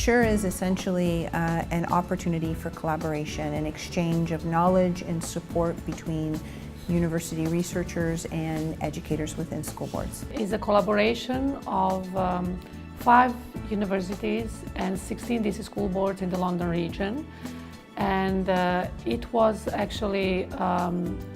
SURE is essentially an opportunity for collaboration and exchange of knowledge and support between university researchers and educators within school boards. It's a collaboration of 5 universities and 16 DC school boards in the London region. And it was actually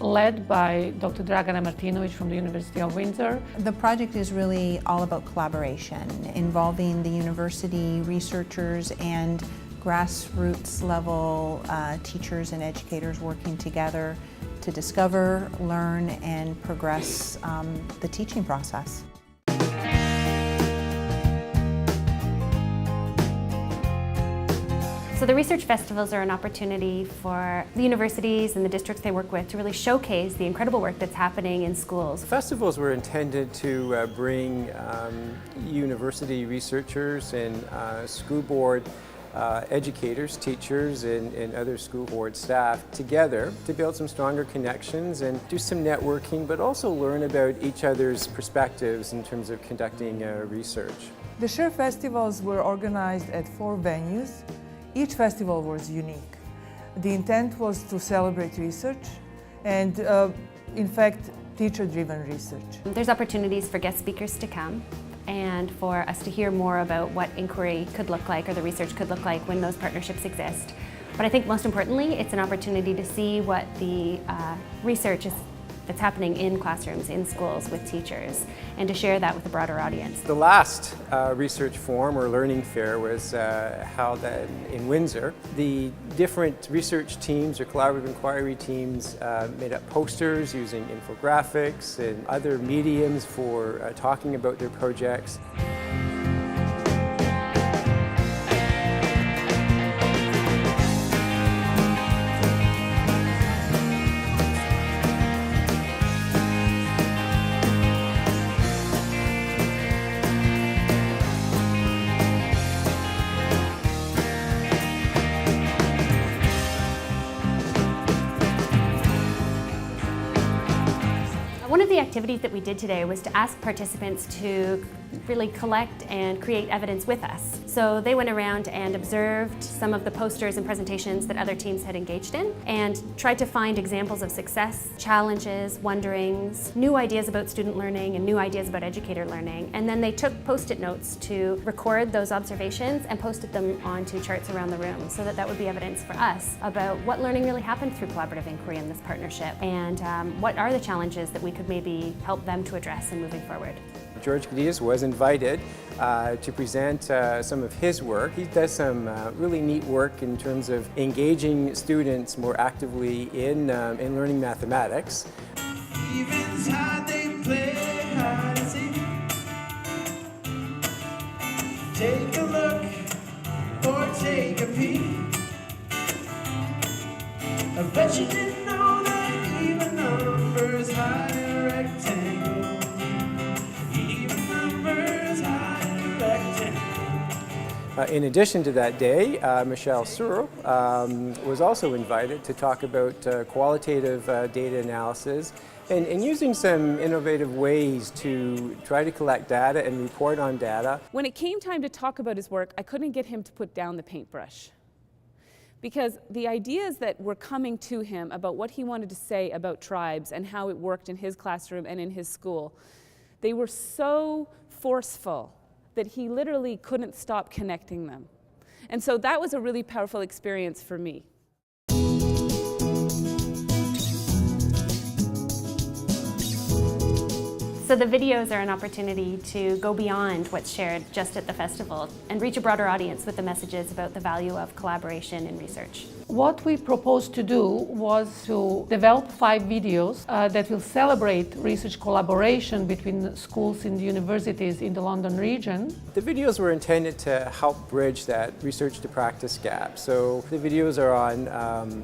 led by Dr. Dragana Martinovic from the University of Windsor. The project is really all about collaboration, involving the university researchers and grassroots level teachers and educators working together to discover, learn, and progress the teaching process. So the research festivals are an opportunity for the universities and the districts they work with to really showcase the incredible work that's happening in schools. Festivals were intended to bring university researchers and school board educators, teachers, and other school board staff together to build some stronger connections and do some networking, but also learn about each other's perspectives in terms of conducting research. The SURE festivals were organized at 4 venues. Each festival was unique. The intent was to celebrate research and, in fact, teacher-driven research. There's opportunities for guest speakers to come and for us to hear more about what inquiry could look like or the research could look like when those partnerships exist. But I think most importantly, it's an opportunity to see what the research is that's happening in classrooms, in schools, with teachers, and to share that with a broader audience. The last research forum or learning fair was held in Windsor. The different research teams or collaborative inquiry teams made up posters using infographics and other mediums for talking about their projects. One of the activities that we did today was to ask participants to really collect and create evidence with us. So they went around and observed some of the posters and presentations that other teams had engaged in and tried to find examples of success, challenges, wonderings, new ideas about student learning and new ideas about educator learning. And then they took post-it notes to record those observations and posted them onto charts around the room so that that would be evidence for us about what learning really happened through collaborative inquiry in this partnership and what are the challenges that we could maybe help them to address in moving forward. George Gadias was invited to present some of his work. He does some really neat work in terms of engaging students more actively in learning mathematics. Even hard they play hide and seek. Take a look or take a peek. I bet you didn't know that even numbers hide a rectangle. In addition to that day, Michelle Searle was also invited to talk about qualitative data analysis and using some innovative ways to try to collect data and report on data. When it came time to talk about his work, I couldn't get him to put down the paintbrush. Because the ideas that were coming to him about what he wanted to say about tribes and how it worked in his classroom and in his school, they were so forceful that he literally couldn't stop connecting them. And so that was a really powerful experience for me. So the videos are an opportunity to go beyond what's shared just at the festival and reach a broader audience with the messages about the value of collaboration in research. What we proposed to do was to develop 5 videos that will celebrate research collaboration between schools and universities in the London region. The videos were intended to help bridge that research to practice gap. So the videos are on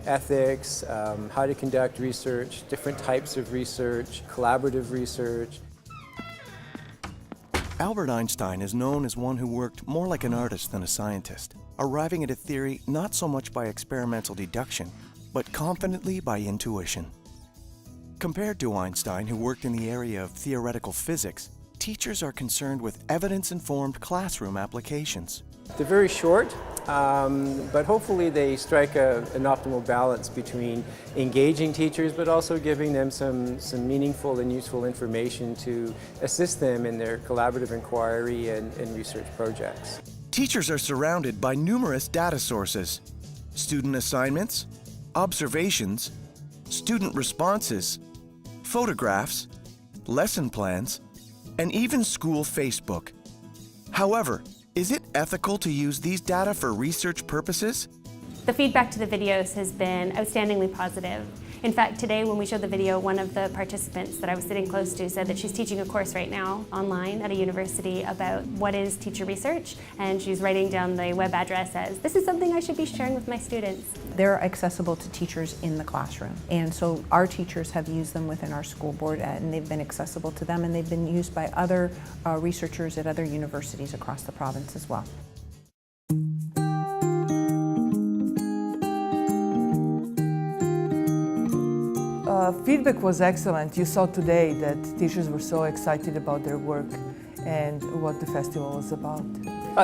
ethics, how to conduct research, different types of research, collaborative research. Albert Einstein is known as one who worked more like an artist than a scientist, arriving at a theory not so much by experimental deduction, but confidently by intuition. Compared to Einstein, who worked in the area of theoretical physics, teachers are concerned with evidence-informed classroom applications. They're very short, but hopefully they strike an optimal balance between engaging teachers but also giving them some meaningful and useful information to assist them in their collaborative inquiry and research projects. Teachers are surrounded by numerous data sources: student assignments, observations, student responses, photographs, lesson plans, and even school Facebook. However, is it ethical to use these data for research purposes? The feedback to the videos has been outstandingly positive. In fact, today when we showed the video, one of the participants that I was sitting close to said that she's teaching a course right now online at a university about what is teacher research, and she's writing down the web address as, this is something I should be sharing with my students. They're accessible to teachers in the classroom, and so our teachers have used them within our school board, and they've been accessible to them, and they've been used by other researchers at other universities across the province as well. Feedback was excellent. You saw today that teachers were so excited about their work and what the festival was about.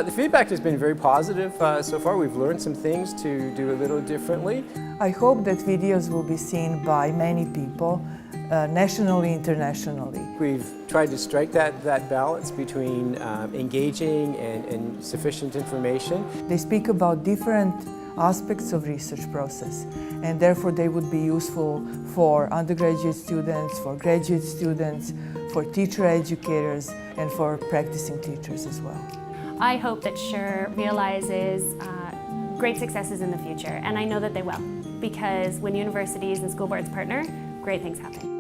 The feedback has been very positive so far. We've learned some things to do a little differently. I hope that videos will be seen by many people, nationally, internationally. We've tried to strike that balance between engaging and sufficient information. They speak about different aspects of research process, and therefore they would be useful for undergraduate students, for graduate students, for teacher educators, and for practicing teachers as well. I hope that SURE realizes great successes in the future, and I know that they will, because when universities and school boards partner, great things happen.